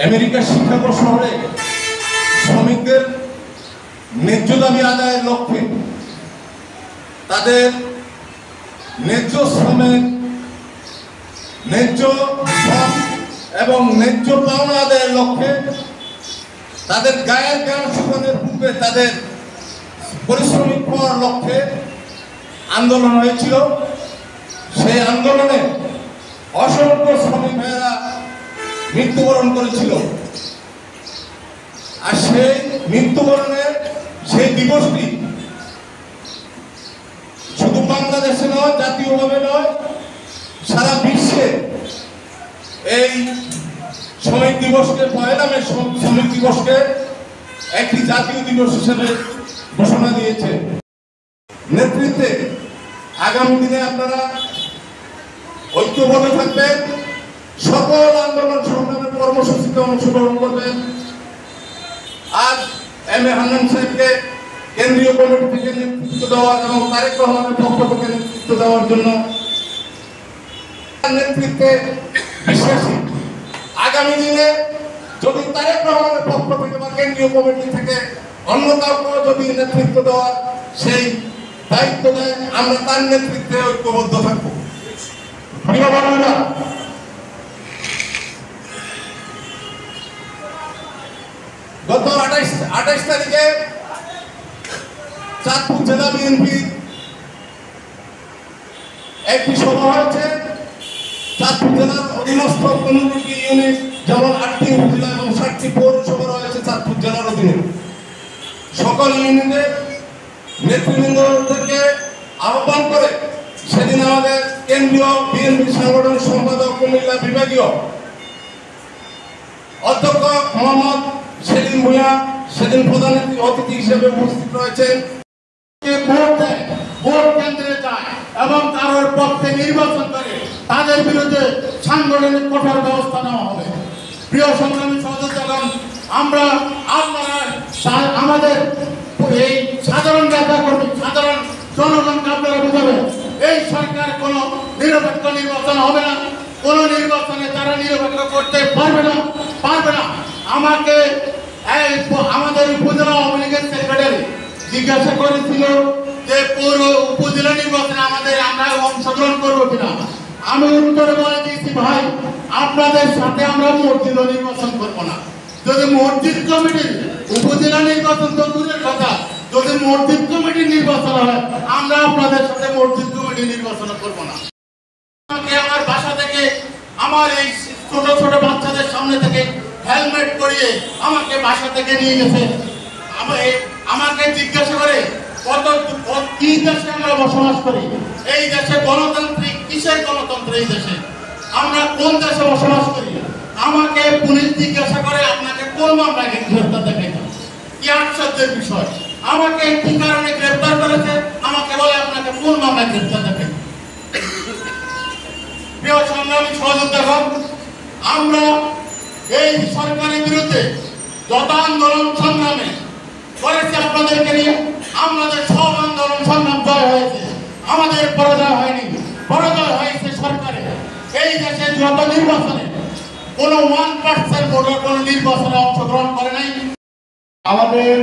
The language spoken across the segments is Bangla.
আমেরিকার শিক্ষাকর শহরে শ্রমিকদের ন্যায্য দাবি আদায়ের লক্ষ্যে তাদের ন্যায্য শ্রমের ন্যায্য শ্রম এবং ন্যায্য পাওনা আদায়ের লক্ষ্যে তাদের গায়ের গান শুকানোর পূর্বে তাদের পরিশ্রমিক পাওয়ার লক্ষ্যে আন্দোলন হয়েছিল। সেই আন্দোলনে অসংখ্য শ্রমিক ভাইয়েরা মৃত্যুবরণ করেছিল। আর সেই মৃত্যুবরণের সেই দিবসটি শুধু বাংলাদেশে নয়, জাতীয়ভাবে নয়, সারা বিশ্বে এই শ্রমিক দিবসকে, পয়লা মে শ্রমিক দিবসকে একটি জাতীয় দিবস হিসেবে ঘোষণা দিয়েছে। নেতৃত্বে আগামী দিনে আপনারা ঐক্যবদ্ধ থাকবেন, সকল আন্দোলন সংগ্রামের কর্মসূচিতে অংশগ্রহণ করবেন। আজ এম এ হান্নান সাহেবকে কেন্দ্রীয় কমিটি থেকে নেতৃত্ব দেওয়ার এবং তারেক রহমানের পক্ষ থেকে নেতৃত্ব দেওয়ার জন্য নেতৃত্বে বিশ্বাসী। আগামী দিনে যদি তারেক রহমানের পক্ষ থেকে বা কেন্দ্রীয় কমিটি থেকে অন্য কাউকে যদি নেতৃত্ব দেওয়ার সেই দায়িত্ব দেয়, আমরা তার নেতৃত্বে ঐক্যবদ্ধ থাকবো। প্রিয় বন্ধুরা, গত 28 তারিখে চাঁদপুর জেলা বিএনপি একটি সভা হয়েছে। চাঁদপুর জেলার অধীনস্থ 15টি ইউনিট, যেমন 8টি উপজেলা এবং 7টি পৌরসভা রয়েছে চাঁদপুর জেলার অধীনে। সকল ইউনিটের নেতৃবৃন্দকে আহ্বান করে সেদিন আমাদের কেন্দ্রীয় বিএনপি সাংগঠনিক সম্পাদক কুমিল্লা বিভাগীয় অধ্যক্ষ মোহাম্মদ সেলিম ভূঁইয়া সেদিন প্রধান অতিথি হিসেবে উপস্থিত রয়েছেন। ভোট কেন্দ্রে যায় এবং কারোর পক্ষে নির্বাচন করে তাদের বিরুদ্ধে সাংগঠনিক কঠোর ব্যবস্থা নেওয়া হবে। প্রিয় সংগ্রামী সহযোগিতাগণ, আমরা আপনারা আমাদের এই সাধারণ নেতা কর্মী, সাধারণ জনগণকে আপনারা বুঝাবেন, এই সরকার কোনো নিরপেক্ষ নির্বাচন হবে না, কোন নির্বাচনে তারা নিরপেক্ষ করতে পারবে না। আমাকে আমাদের উপজেলা আওয়ামী লীগের সেক্রেটারি জিজ্ঞাসা করেছিল যে পৌর উপজেলা নির্বাচনে আমরা অংশগ্রহণ করবো কিনা। আমি উত্তরে বলে দিয়েছি, ভাই আপনাদের সাথে আমরা মসজিদ নির্বাচন করবো না। যদি মসজিদ কমিটির উপজেলা নির্বাচন তো দূরের কথা, যদি মসজিদ কমিটির নির্বাচন হয় আমরা আপনাদের সাথে মসজিদ কমিটি নির্বাচন করবো না। আমাকে আমার বাসা থেকে, আমার এই ছোট ছোট বাচ্চাদের সামনে থেকে হেলমেট পরিয়ে আমাকে বাসা থেকে নিয়ে গেছে। আমাকে জিজ্ঞাসা করে কি দেশে আমরা বসবাস করি, এই দেশে গণতান্ত্রিক, কিসের গণতন্ত্র, এই দেশে আমরা কোন দেশে বসবাস করি। আমাকে পুলিশ জিজ্ঞাসা করে আপনাকে কোন মামলায় গ্রেফতার দেখাইতে, কি আশ্চর্যের বিষয়। আমাকে কি কারণে গ্রেফতার করেছে, আমাকে বলে আপনাকে কোন মামলায় গ্রেফতার দেখাইতে। প্রিয় সংগ্রামী সহযোগিতাগণ, আমরা এই সরকারের বিরুদ্ধে যত আন্দোলন সংগ্রামে করেছি আপনাদেরকে নিয়ে, আমাদের সব আন্দোলন সংগ্রাম জয় হয়েছে, আমাদের পরাজয় হয়নি। পরাজয় হয়েছে সরকারের। এই দেশে যত নির্বাচনে কোনো 1% ভোটার কোনো নির্বাচনে অংশগ্রহণ করে নাই। আমাদের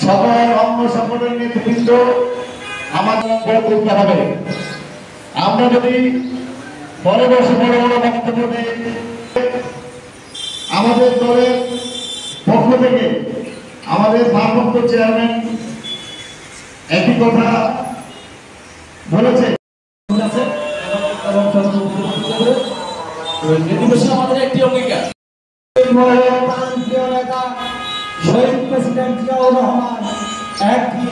সকল অঙ্গ সংগঠনের নেতৃবৃন্দ আমাদের করতে হবে। আমরা যদি পরে বসে বড় বড় বক্তব্য দিই, আমাদের দলের পক্ষ থেকে আমাদের ভারপ্রাপ্ত চেয়ারম্যান একই কথা বলেছে। আমাদের একটি অঙ্গীকার, শহীদ প্রেসিডেন্ট জিয়াউর রহমান একটি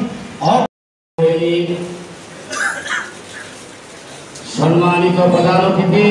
সম্মানিত প্রধান অতিথি